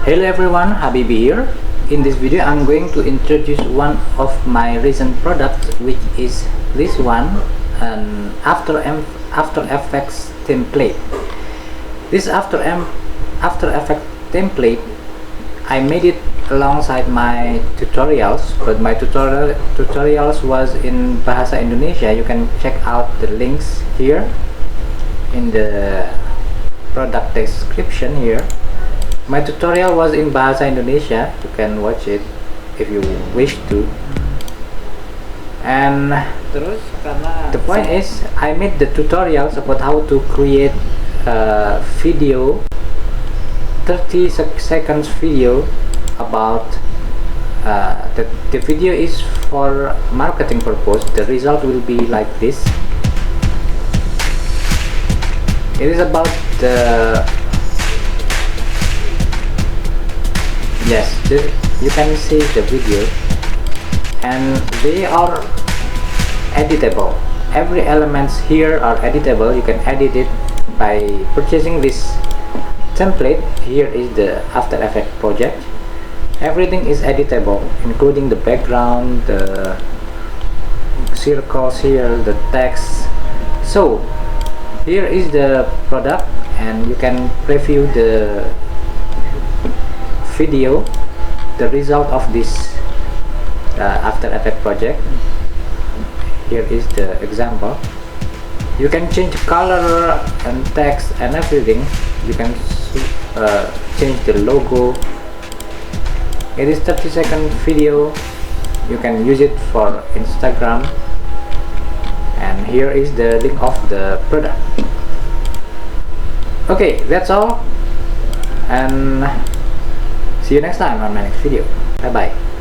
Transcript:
Hello everyone, Habibi here. In this video I'm going to introduce one of my recent products, which is this one, an After Effects template. This After Effects template, I made it alongside my tutorials, but my tutorials was in Bahasa Indonesia. You can check out the links here in the product description here. My tutorial was in Bahasa Indonesia. You can watch it if you wish to. And the point is, I made the tutorials about how to create a video, 30 seconds video about the video is for marketing purpose. The result will be like this. It is about the you can see the video, and they are editable. Every elements here are editable. You can edit it by purchasing this template. Here is the After Effects project. Everything is editable, including the background, the circles here, the text. So here is the product, and you can preview the video, the result of this After Effects project. Here is the example. You can change color and text and everything. You can change the logo. It is 30-second video. You can use it for Instagram, and here is the link of the product. Okay, that's all, and see you next time on my next video. Bye bye.